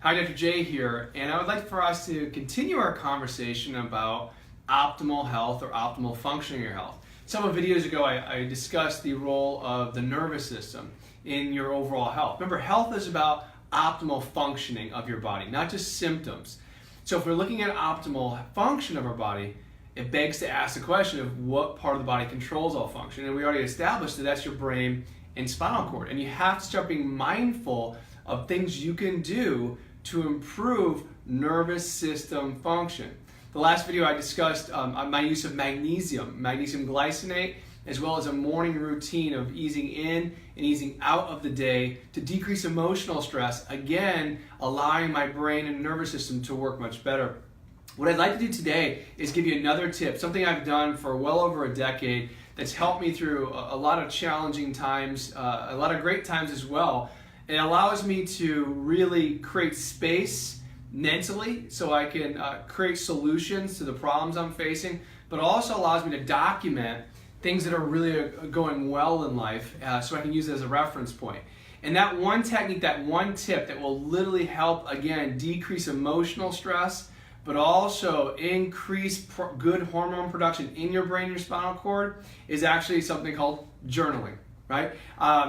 Hi, Dr. J here, and I would like for us to continue our conversation about optimal health or optimal functioning of your health. Several videos ago, I discussed the role of the nervous system in your overall health. Remember, health is about optimal functioning of your body, not just symptoms. So if we're looking at optimal function of our body, it begs to ask the question of what part of the body controls all function. And we already established that that's your brain and spinal cord. And you have to start being mindful of things you can do to improve nervous system function. The last video I discussed my use of magnesium glycinate, as well as a morning routine of easing in and easing out of the day to decrease emotional stress, again, allowing my brain and nervous system to work much better. What I'd like to do today is give you another tip, something I've done for well over a decade that's helped me through a lot of challenging times, a lot of great times as well. It allows me to really create space mentally so I can create solutions to the problems I'm facing, but also allows me to document things that are really going well in life so I can use it as a reference point. And that one technique, that one tip that will literally help, again, decrease emotional stress, but also increase good hormone production in your brain and your spinal cord is actually something called journaling. Right?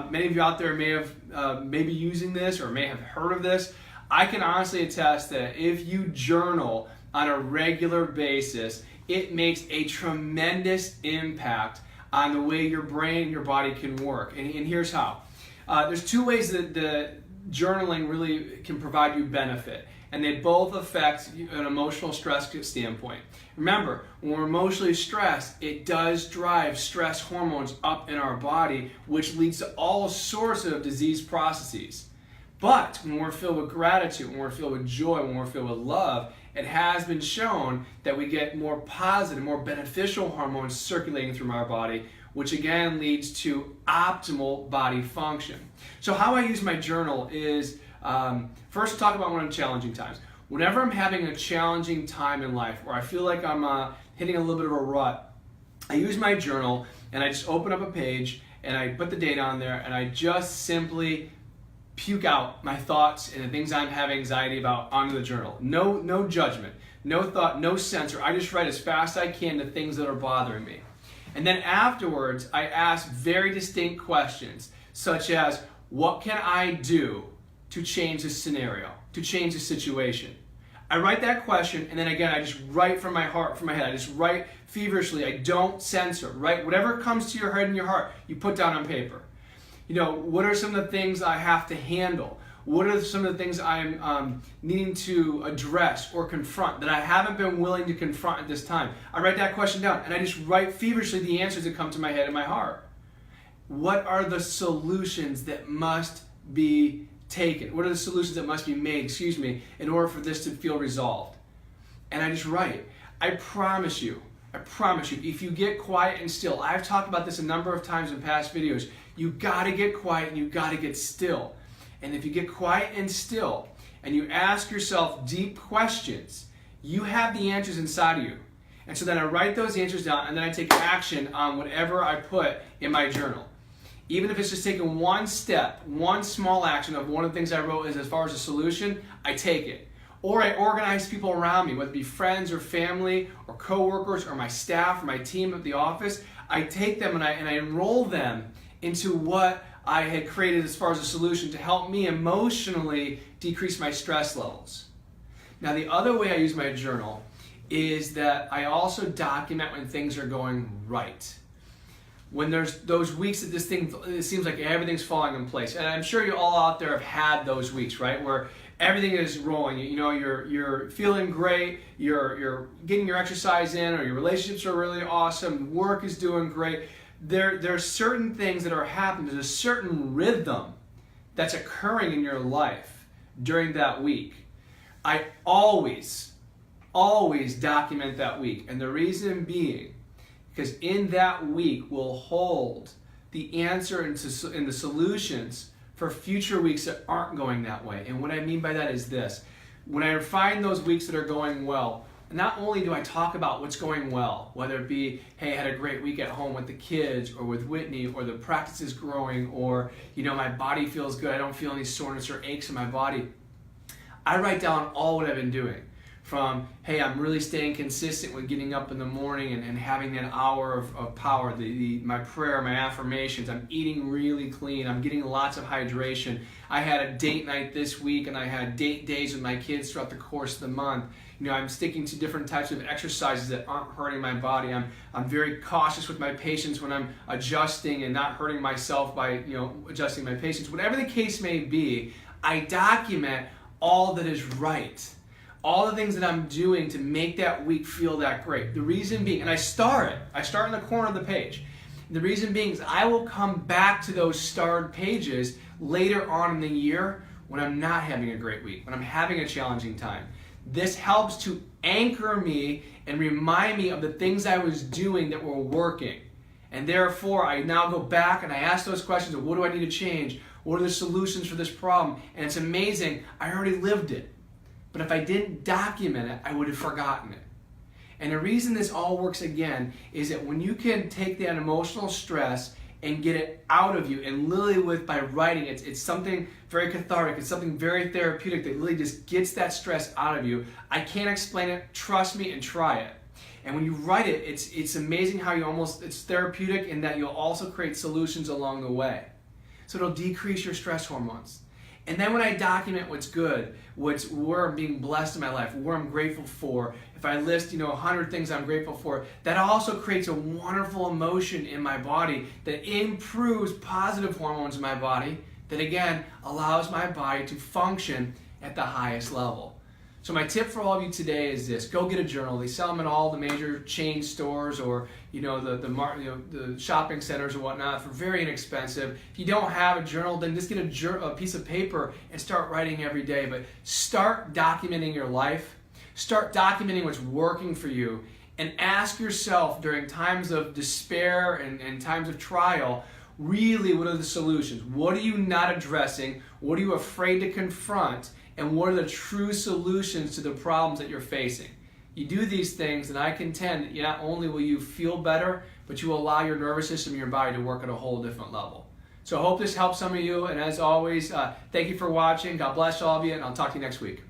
Many of you out there may have maybe using this or may have heard of this. I can honestly attest that if you journal on a regular basis, it makes a tremendous impact on the way your brain and your body can work. And here's how. There's two ways that the journaling really can provide you benefit. And they both affect an emotional stress standpoint. Remember, when we're emotionally stressed, it does drive stress hormones up in our body, which leads to all sorts of disease processes. But when we're filled with gratitude, when we're filled with joy, when we're filled with love, it has been shown that we get more positive, more beneficial hormones circulating through our body, which again leads to optimal body function. So how I use my journal is, first talk about one of the challenging times. Whenever I'm having a challenging time in life where I feel like I'm hitting a little bit of a rut, I use my journal and I just open up a page and I put the date on there and I just simply puke out my thoughts and the things I'm having anxiety about onto the journal. No judgment, no thought, no censor. I just write as fast as I can the things that are bothering me. And then afterwards, I ask very distinct questions such as, what can I do to change this scenario, to change the situation? I write that question, and then again, I just write from my heart, from my head. I just write feverishly. I don't censor, right? Whatever comes to your head and your heart, you put down on paper. You know, what are some of the things I have to handle? What are some of the things I'm needing to address or confront that I haven't been willing to confront at this time? I write that question down, and I just write feverishly the answers that come to my head and my heart. What are the solutions that must be taken? What are the solutions that must be made, in order for this to feel resolved? And I just write. I promise you, if you get quiet and still, I've talked about this a number of times in past videos, you gotta get quiet and you gotta get still. And if you get quiet and still, and you ask yourself deep questions, you have the answers inside of you. And so then I write those answers down, and then I take action on whatever I put in my journal. Even if it's just taking one step, one small action of one of the things I wrote is as far as a solution, I take it. Or I organize people around me, whether it be friends or family or coworkers or my staff or my team at the office. I take them and I enroll them into what I had created as far as a solution to help me emotionally decrease my stress levels. Now, the other way I use my journal is that I also document when things are going right. When there's those weeks that it seems like everything's falling in place. And I'm sure you all out there have had those weeks, right? Where everything is rolling. You know, you're feeling great, you're getting your exercise in, or your relationships are really awesome, work is doing great. There are certain things that are happening. There's a certain rhythm that's occurring in your life during that week. I always document that week. And the reason being, because in that week will hold the answer and the solutions for future weeks that aren't going that way. And what I mean by that is this. When I find those weeks that are going well, not only do I talk about what's going well, whether it be, hey, I had a great week at home with the kids or with Whitney, or the practice is growing, or, you know, my body feels good, I don't feel any soreness or aches in my body. I write down all what I've been doing. From, hey, I'm really staying consistent with getting up in the morning and having that hour of power, my prayer, my affirmations. I'm eating really clean. I'm getting lots of hydration. I had a date night this week, and I had date days with my kids throughout the course of the month. I'm sticking to different types of exercises that aren't hurting my body. I'm very cautious with my patients when I'm adjusting and not hurting myself by adjusting my patients. Whatever the case may be, I document all that is right. All the things that I'm doing to make that week feel that great. The reason being, and I star in the corner of the page. The reason being is I will come back to those starred pages later on in the year when I'm not having a great week, when I'm having a challenging time. This helps to anchor me and remind me of the things I was doing that were working. And therefore, I now go back and I ask those questions of what do I need to change? What are the solutions for this problem? And it's amazing, I already lived it. But if I didn't document it, I would have forgotten it. And the reason this all works again is that when you can take that emotional stress and get it out of you, and literally by writing, it's something very cathartic, it's something very therapeutic that really just gets that stress out of you. I can't explain it, trust me and try it. And when you write it, it's amazing how it's therapeutic in that you'll also create solutions along the way. So it'll decrease your stress hormones. And then when I document what's good, where I'm being blessed in my life, where I'm grateful for, if I list 100 things I'm grateful for, that also creates a wonderful emotion in my body that improves positive hormones in my body that again allows my body to function at the highest level. So my tip for all of you today is this: go get a journal. They sell them at all the major chain stores or the shopping centers or whatnot for very inexpensive. If you don't have a journal, then just get a piece of paper and start writing every day. But start documenting your life. Start documenting what's working for you, and ask yourself during times of despair and times of trial, really, what are the solutions? What are you not addressing? What are you afraid to confront? And what are the true solutions to the problems that you're facing? You do these things, and I contend that not only will you feel better, but you will allow your nervous system and your body to work at a whole different level. So I hope this helps some of you, and as always, thank you for watching. God bless all of you, and I'll talk to you next week.